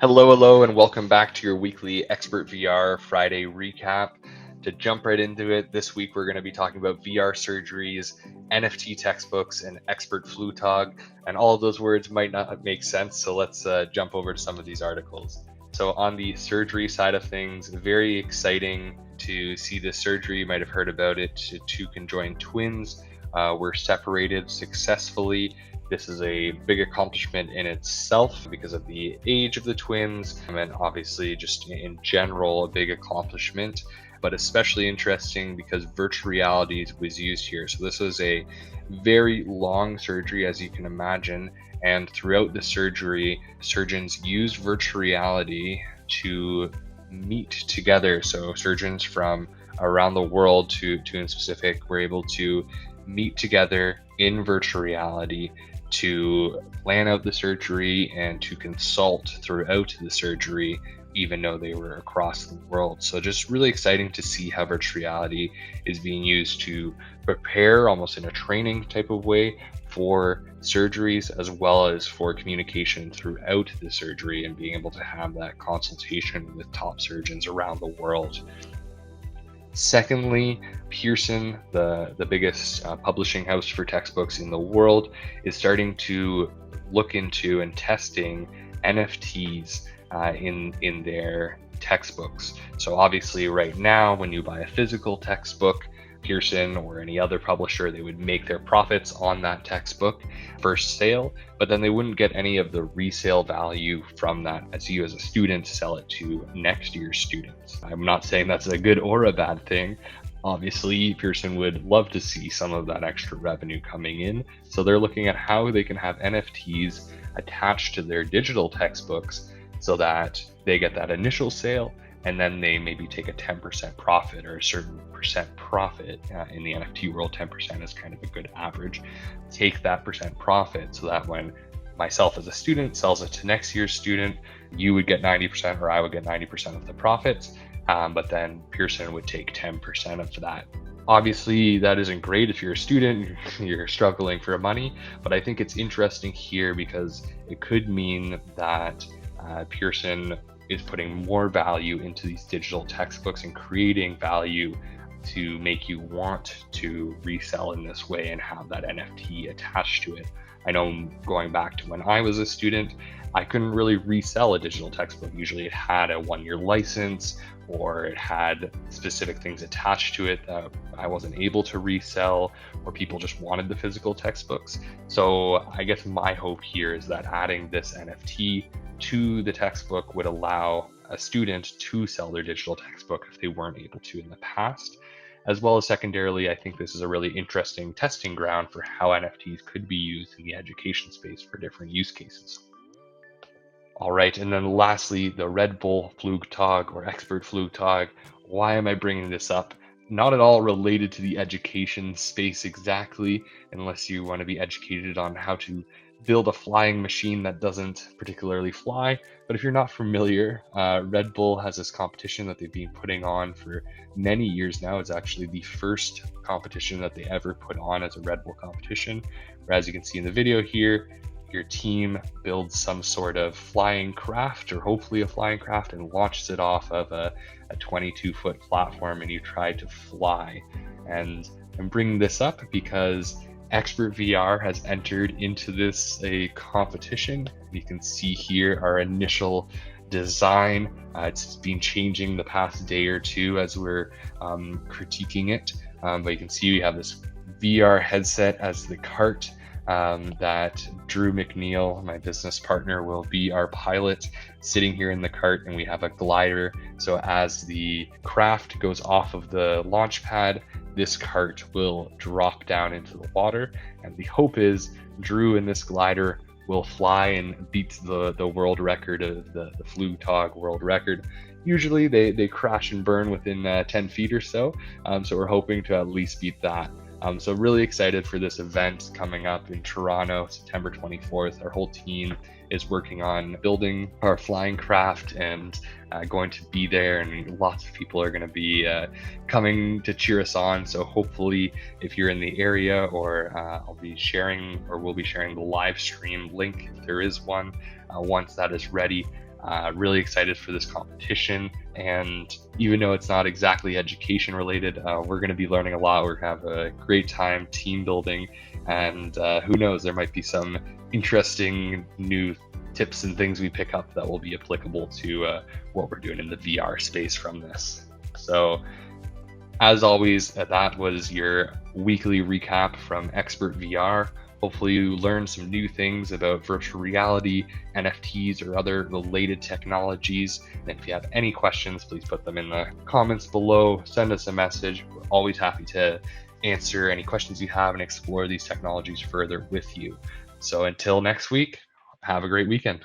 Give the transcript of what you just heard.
Hello, and welcome back to your weekly XpertVR Friday recap. To jump right into it, this week we're going to be talking about VR surgeries, NFT textbooks, and Xpert Flugtag. And all of those words might not make sense, so let's jump over to some of these articles. So on the surgery side of things, very exciting to see this surgery. You might have heard about it. Two conjoined twins were separated successfully. This is a big accomplishment in itself because of the age of the twins, and obviously just in general a big accomplishment, but especially interesting because virtual reality was used here. So this was a very long surgery, as you can imagine, and throughout the surgery, surgeons used virtual reality to meet together. So surgeons from around the world, to in specific, were able to meet together in virtual reality to plan out the surgery and to consult throughout the surgery, even though they were across the world. So just really exciting to see how virtual reality is being used to prepare almost in a training type of way for surgeries, as well as for communication throughout the surgery and being able to have that consultation with top surgeons around the world. Secondly, Pearson, the biggest publishing house for textbooks in the world, is starting to look into and testing NFTs in their textbooks. So obviously right now, when you buy a physical textbook, Pearson or any other publisher, they would make their profits on that textbook first sale, but then they wouldn't get any of the resale value from that as you as a student sell it to next year's students. I'm not saying that's a good or a bad thing. Obviously, Pearson would love to see some of that extra revenue coming in, so they're looking at how they can have NFTs attached to their digital textbooks so that they get that initial sale, and then they maybe take a 10% profit or a certain percent profit. In the NFT world, 10% is kind of a good average. Take that percent profit so that when myself as a student sells it to next year's student, you would get 90% or I would get 90% of the profits, but then Pearson would take 10% of that. Obviously, that isn't great if you're a student, you're struggling for money, but I think it's interesting here because it could mean that Pearson is putting more value into these digital textbooks and creating value to make you want to resell in this way and have that NFT attached to it. I know going back to when I was a student, I couldn't really resell a digital textbook. Usually it had a 1-year license or it had specific things attached to it that I wasn't able to resell, or people just wanted the physical textbooks. So I guess my hope here is that adding this NFT to the textbook would allow a student to sell their digital textbook if they weren't able to in the past. As well as secondarily, I think this is a really interesting testing ground for how NFTs could be used in the education space for different use cases. All right, and then lastly, the Red Bull Flugtag or Xpert Flugtag. Why am I bringing this up? Not at all related to the education space exactly, unless you want to be educated on how to build a flying machine that doesn't particularly fly. But if you're not familiar, Red Bull has this competition that they've been putting on for many years now. It's actually the first competition that they ever put on as a Red Bull competition, where, as you can see in the video here, your team builds some sort of flying craft, or hopefully a flying craft, and launches it off of a 22-foot platform, and you try to fly. And I'm bringing this up because XpertVR has entered into this a competition. You can see here our initial design. It's been changing the past day or two as we're critiquing it, but you can see we have this VR headset as the cart. That Drew McNeil, my business partner, will be our pilot, sitting here in the cart, and we have a glider. So as the craft goes off of the launch pad, this cart will drop down into the water, and the hope is Drew in this glider will fly and beat the world record of the Flugtag world record. Usually they crash and burn within 10 feet or so, so we're hoping to at least beat that. So really excited for this event coming up in Toronto, September 24th. Our whole team is working on building our flying craft and going to be there, and lots of people are going to be coming to cheer us on. So hopefully if you're in the area, or we'll be sharing the live stream link if there is one once that is ready. Really excited for this competition, and even though it's not exactly education related, we're going to be learning a lot. We're going to have a great time team building, and who knows, there might be some interesting new tips and things we pick up that will be applicable to what we're doing in the VR space from this. So as always, that was your weekly recap from XpertVR. Hopefully you learned some new things about virtual reality, NFTs, or other related technologies. And if you have any questions, please put them in the comments below. Send us a message. We're always happy to answer any questions you have and explore these technologies further with you. So until next week, have a great weekend.